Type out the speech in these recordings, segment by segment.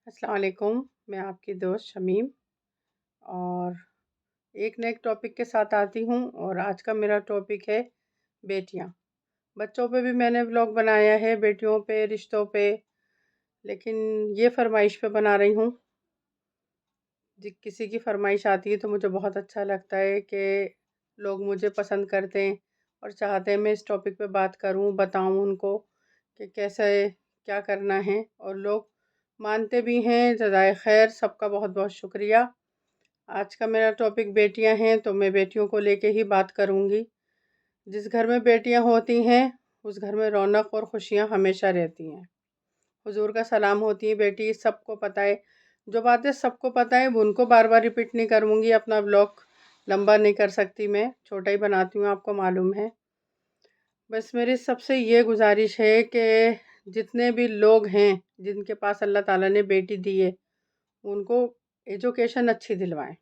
अस्सलाम वालेकुम। मैं आपकी दोस्त शमीम और एक नए टॉपिक के साथ आती हूँ। और आज का मेरा टॉपिक है बेटियाँ। बच्चों पे भी मैंने व्लॉग बनाया है, बेटियों पे, रिश्तों पे, लेकिन ये फरमाइश पे बना रही हूँ। किसी की फरमाइश आती है तो मुझे बहुत अच्छा लगता है कि लोग मुझे पसंद करते हैं और चाहते हैं मैं इस टॉपिक पे बात करूँ, बताऊँ उनको कि कैसे क्या करना है, और लोग मानते भी हैं। जज़ाए खैर, सबका बहुत बहुत शुक्रिया। आज का मेरा टॉपिक बेटियां हैं, तो मैं बेटियों को लेके ही बात करूंगी। जिस घर में बेटियां होती हैं उस घर में रौनक और खुशियां हमेशा रहती हैं। हुजूर का सलाम होती है बेटी, सबको पता है। जो बातें सबको पता है वो उनको बार बार रिपीट नहीं करूंगी, अपना ब्लॉग लंबा नहीं कर सकती, मैं छोटा ही बनाती हूँ, आपको मालूम है। बस मेरी सबसे ये गुजारिश है कि जितने भी लोग हैं जिनके पास अल्लाह ताला ने बेटी दी है, उनको एजुकेशन अच्छी दिलवाएं।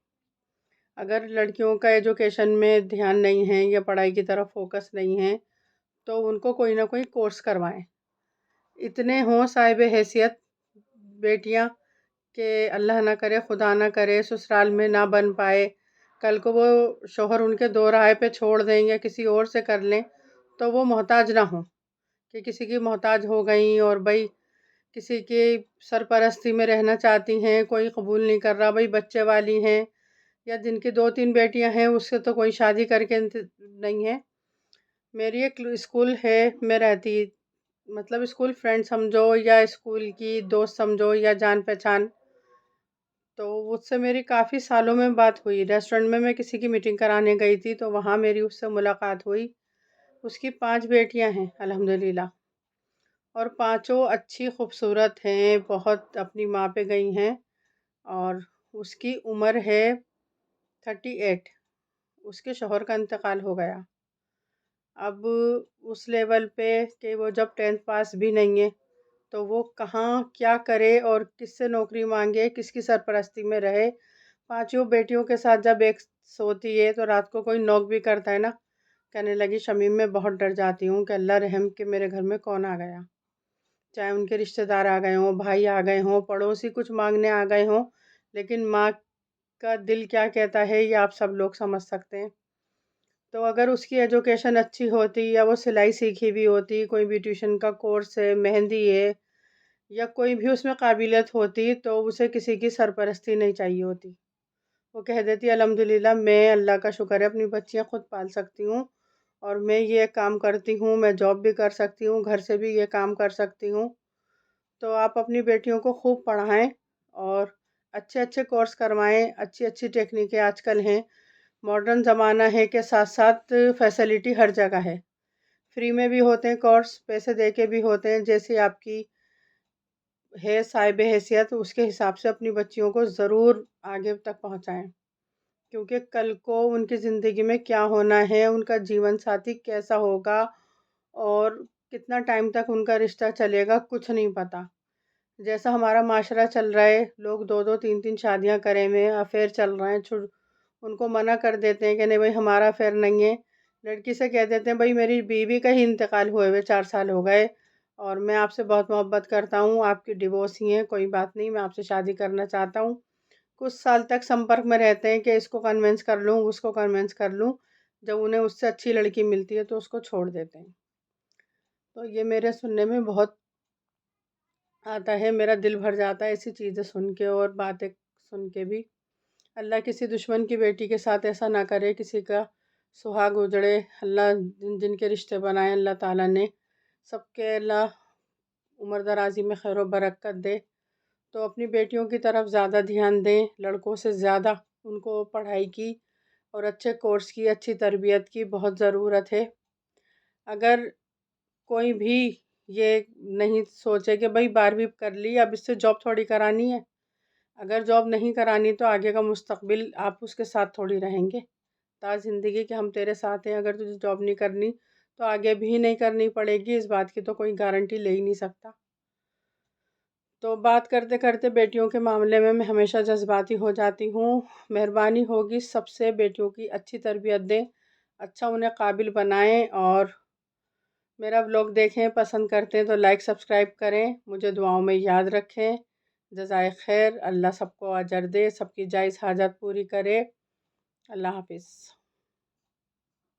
अगर लड़कियों का एजुकेशन में ध्यान नहीं है या पढ़ाई की तरफ फोकस नहीं है तो उनको कोई ना कोई कोर्स करवाएं। इतने हों साहिब हैसियत बेटियां कि अल्लाह ना करे, खुदा ना करे, ससुराल में ना बन पाए, कल को वो शोहर उनके दो राह पे छोड़ दें या किसी और से कर लें तो वो मोहताज ना हो कि किसी की मोहताज हो गई और भाई किसी की सरपरस्ती में रहना चाहती हैं, कोई कबूल नहीं कर रहा, भाई बच्चे वाली हैं या जिनकी दो तीन बेटियां हैं उससे तो कोई शादी करके नहीं है। मेरी एक स्कूल है, मैं रहती, मतलब स्कूल फ्रेंड समझो या स्कूल की दोस्त समझो या जान पहचान, तो उससे मेरी काफ़ी सालों में बात हुई। रेस्टोरेंट में मैं किसी की मीटिंग कराने गई थी तो वहाँ मेरी उससे मुलाकात हुई। उसकी 5 बेटियां हैं अल्हम्दुलिल्लाह, और पांचों अच्छी खूबसूरत हैं, बहुत अपनी माँ पे गई हैं। और उसकी उम्र है 38। उसके शौहर का इंतकाल हो गया। अब उस लेवल पे कि वो जब 10th पास भी नहीं है तो वो कहाँ क्या करे और किससे नौकरी मांगे, किसकी सरपरस्ती में रहे। पांचों बेटियों के साथ जब एक सोती है तो रात को कोई नॉक भी करता है ना, कहने लगी शमीम मैं बहुत डर जाती हूँ कि अल्लाह रहम कि मेरे घर में कौन आ गया। चाहे उनके रिश्तेदार आ गए हों, भाई आ गए हों, पड़ोसी कुछ मांगने आ गए हों, लेकिन माँ का दिल क्या कहता है ये आप सब लोग समझ सकते हैं। तो अगर उसकी एजुकेशन अच्छी होती या वो सिलाई सीखी भी होती, कोई ब्यूटिशन का कोर्स है, मेहंदी है, या कोई भी उसमें काबिलियत होती, तो उसे किसी की सरपरस्ती नहीं चाहिए होती। वो कह देती अल्हम्दुलिल्लाह मैं अल्लाह का शुक्र है अपनी बच्चियां खुद पाल सकती हूँ और मैं ये काम करती हूँ, मैं जॉब भी कर सकती हूँ, घर से भी ये काम कर सकती हूँ। तो आप अपनी बेटियों को खूब पढ़ाएं और अच्छे अच्छे कोर्स करवाएं। अच्छी अच्छी टेक्निकें आजकल हैं, मॉडर्न ज़माना है के साथ साथ फैसिलिटी हर जगह है। फ्री में भी होते हैं कोर्स, पैसे दे के भी होते हैं। जैसे आपकी है साहिब हैसियत उसके हिसाब से अपनी बच्चियों को ज़रूर आगे तक पहुंचाएं, क्योंकि कल को उनकी ज़िंदगी में क्या होना है, उनका जीवन साथी कैसा होगा और कितना टाइम तक उनका रिश्ता चलेगा, कुछ नहीं पता। जैसा हमारा माशरा चल रहा है, लोग दो दो तीन तीन शादियां करे में अफेयर चल रहे हैं, उनको मना कर देते हैं कि नहीं भाई हमारा अफेयर नहीं है। लड़की से कह देते हैं भाई मेरी बीवी का ही इंतकाल हुए हुए 4 साल हो गए और मैं आपसे बहुत मोहब्बत करता हूँ, आपकी डिवोर्स ही है, कोई बात नहीं, मैं आपसे शादी करना चाहता हूँ। कुछ साल तक संपर्क में रहते हैं कि इसको कन्विंस कर लूँ, उसको कन्विंस कर लूँ। जब उन्हें उससे अच्छी लड़की मिलती है तो उसको छोड़ देते हैं। तो ये मेरे सुनने में बहुत आता है, मेरा दिल भर जाता है ऐसी चीज़ें सुन के और बातें सुन के भी। अल्लाह किसी दुश्मन की बेटी के साथ ऐसा ना करे, किसी का सुहाग उजड़े। अल्लाह जिनके रिश्ते बनाए अल्लाह ताला ने सबके अल्लाह उम्र दराजी में खैर बरकत दे। तो अपनी बेटियों की तरफ ज़्यादा ध्यान दें, लड़कों से ज़्यादा उनको पढ़ाई की और अच्छे कोर्स की, अच्छी तरबियत की बहुत ज़रूरत है। अगर कोई भी ये नहीं सोचे कि भाई 12वीं कर ली अब इससे जॉब थोड़ी करानी है, अगर जॉब नहीं करानी तो आगे का मुस्तकबिल आप उसके साथ थोड़ी रहेंगे। ता ज़िंदगी के हम तेरे साथ हैं, अगर तुझे जॉब नहीं करनी तो आगे भी नहीं करनी पड़ेगी, इस बात की तो कोई गारंटी ले ही नहीं सकता। तो बात करते करते बेटियों के मामले में मैं हमेशा जज्बाती हो जाती हूँ। मेहरबानी होगी सबसे बेटियों की अच्छी तरबियत दें, अच्छा उन्हें काबिल बनाएं, और मेरा व्लॉग देखें, पसंद करते हैं तो लाइक सब्सक्राइब करें, मुझे दुआओं में याद रखें। جزائے خیر، اللہ سب کو اجر دے، سب کی جائز حاجت پوری کرے۔ اللہ حافظ۔